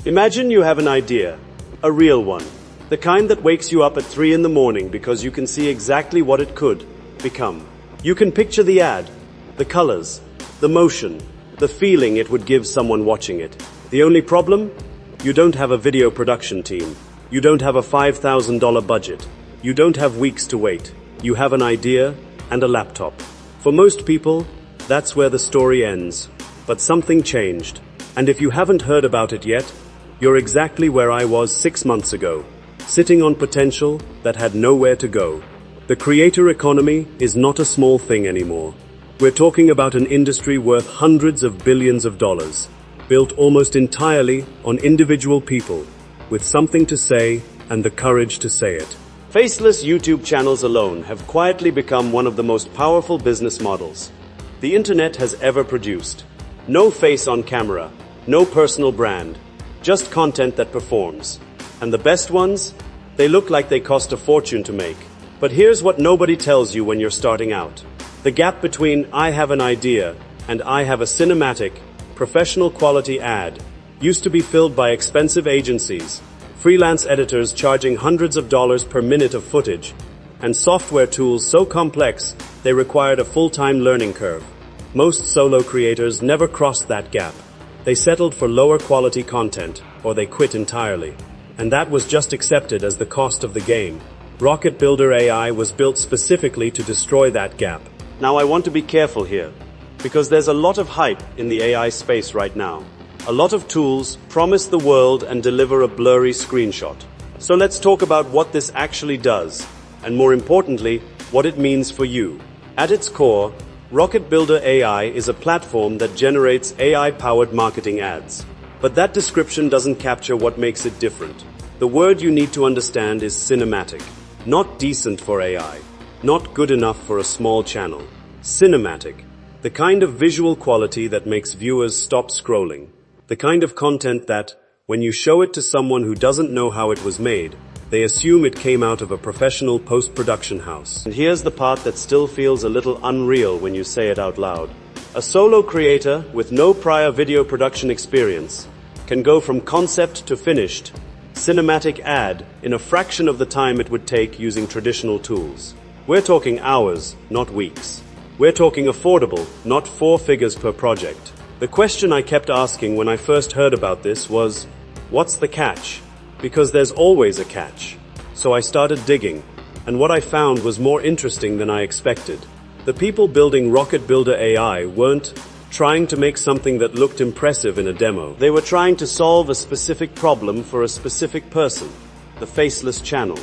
Imagine you have an idea, a real one, the kind that wakes you up at 3 in the morning because you can see exactly what it could become. You can picture the ad, the colors, the motion, the feeling it would give someone watching it. The only problem? You don't have a video production team. You don't have a $5,000 budget. You don't have weeks to wait. You have an idea and a laptop. For most people, that's where the story ends. But something changed. And if you haven't heard about it yet, you're exactly where I was 6 months ago, sitting on potential that had nowhere to go. The creator economy is not a small thing anymore. We're talking about an industry worth hundreds of billions of dollars, built almost entirely on individual people, with something to say and the courage to say it. Faceless YouTube channels alone have quietly become one of the most powerful business models the internet has ever produced. No face on camera, no personal brand, just content that performs. And the best ones? They look like they cost a fortune to make. But here's what nobody tells you when you're starting out. The gap between I have an idea and I have a cinematic, professional quality ad used to be filled by expensive agencies, freelance editors charging hundreds of dollars per minute of footage, and software tools so complex they required a full-time learning curve. Most solo creators never crossed that gap. They settled for lower quality content, or they quit entirely. And that was just accepted as the cost of the game. Rocket Builder AI was built specifically to destroy that gap. Now I want to be careful here, because there's a lot of hype in the AI space right now. A lot of tools promise the world and deliver a blurry screenshot. So let's talk about what this actually does, and more importantly, what it means for you. At its core, Rocket Builder AI is a platform that generates AI-powered marketing ads. But that description doesn't capture what makes it different. The word you need to understand is cinematic. Not decent for AI. Not good enough for a small channel. Cinematic. The kind of visual quality that makes viewers stop scrolling. The kind of content that, when you show it to someone who doesn't know how it was made, they assume it came out of a professional post-production house. And here's the part that still feels a little unreal when you say it out loud. A solo creator with no prior video production experience can go from concept to finished, cinematic ad in a fraction of the time it would take using traditional tools. We're talking hours, not weeks. We're talking affordable, not 4 figures per project. The question I kept asking when I first heard about this was, what's the catch? Because there's always a catch. So I started digging, and what I found was more interesting than I expected. The people building Rocket Builder AI weren't trying to make something that looked impressive in a demo. They were trying to solve a specific problem for a specific person, the faceless channel,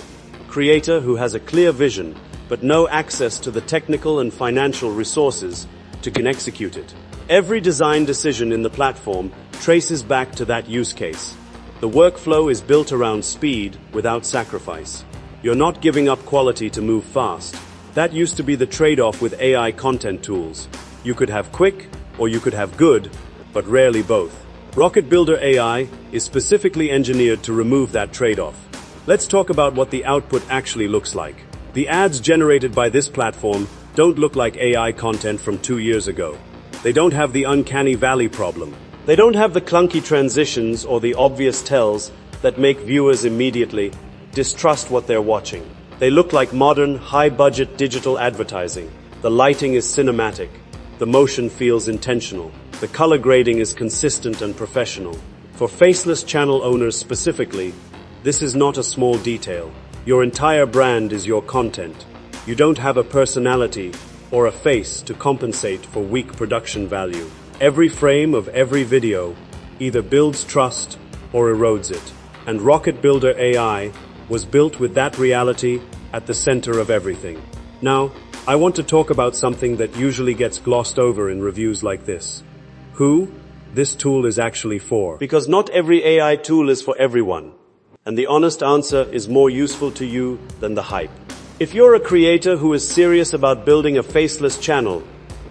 creator who has a clear vision, but no access to the technical and financial resources to can execute it. Every design decision in the platform traces back to that use case. The workflow is built around speed without sacrifice. You're not giving up quality to move fast. That used to be the trade-off with AI content tools. You could have quick or you could have good, but rarely both. Rocket Builder AI is specifically engineered to remove that trade-off. Let's talk about what the output actually looks like. The ads generated by this platform don't look like AI content from 2 years ago. They don't have the uncanny valley problem. They don't have the clunky transitions or the obvious tells that make viewers immediately distrust what they're watching. They look like modern, high-budget digital advertising. The lighting is cinematic. The motion feels intentional. The color grading is consistent and professional. For faceless channel owners specifically, this is not a small detail. Your entire brand is your content. You don't have a personality or a face to compensate for weak production value. Every frame of every video either builds trust or erodes it. And Rocket Builder AI was built with that reality at the center of everything. Now, I want to talk about something that usually gets glossed over in reviews like this. Who this tool is actually for. Because not every AI tool is for everyone. And the honest answer is more useful to you than the hype. If you're a creator who is serious about building a faceless channel,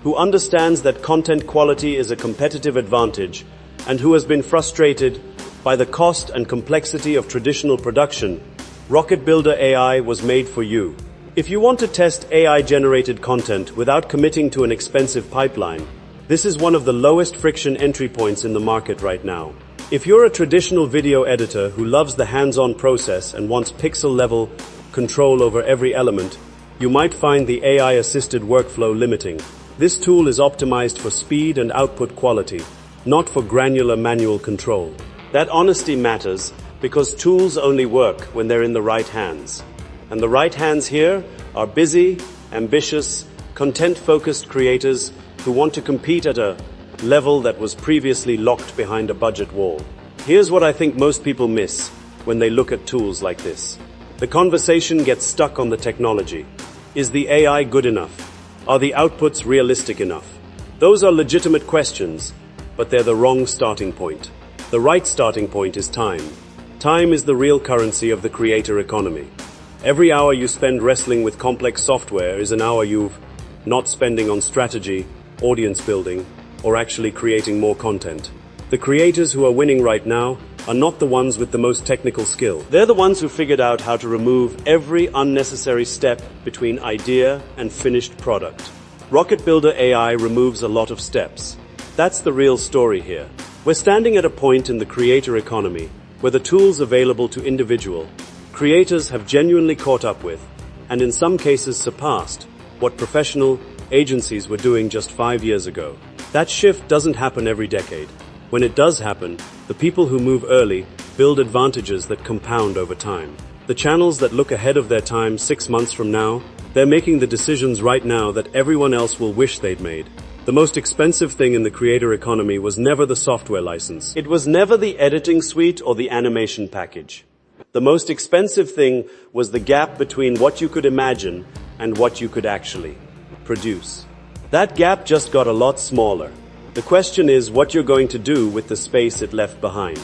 who understands that content quality is a competitive advantage, and who has been frustrated by the cost and complexity of traditional production, Rocket Builder AI was made for you. If you want to test AI-generated content without committing to an expensive pipeline, this is one of the lowest friction entry points in the market right now. If you're a traditional video editor who loves the hands-on process and wants pixel-level control over every element, you might find the AI-assisted workflow limiting. This tool is optimized for speed and output quality, not for granular manual control. That honesty matters because tools only work when they're in the right hands. And the right hands here are busy, ambitious, content-focused creators who want to compete at a level that was previously locked behind a budget wall. Here's what I think most people miss when they look at tools like this. The conversation gets stuck on the technology. Is the AI good enough? Are the outputs realistic enough? Those are legitimate questions, but they're the wrong starting point. The right starting point is time. Time is the real currency of the creator economy. Every hour you spend wrestling with complex software is an hour you've not spending on strategy, audience building, or actually creating more content. The creators who are winning right now are not the ones with the most technical skill. They're the ones who figured out how to remove every unnecessary step between idea and finished product. Rocket Builder AI removes a lot of steps. That's the real story here. We're standing at a point in the creator economy where the tools available to individual creators have genuinely caught up with, and in some cases surpassed, what professional agencies were doing just 5 years ago. That shift doesn't happen every decade. When it does happen, the people who move early build advantages that compound over time. The channels that look ahead of their time 6 months from now, they're making the decisions right now that everyone else will wish they'd made. The most expensive thing in the creator economy was never the software license. It was never the editing suite or the animation package. The most expensive thing was the gap between what you could imagine and what you could actually produce. That gap just got a lot smaller. The question is what you're going to do with the space it left behind.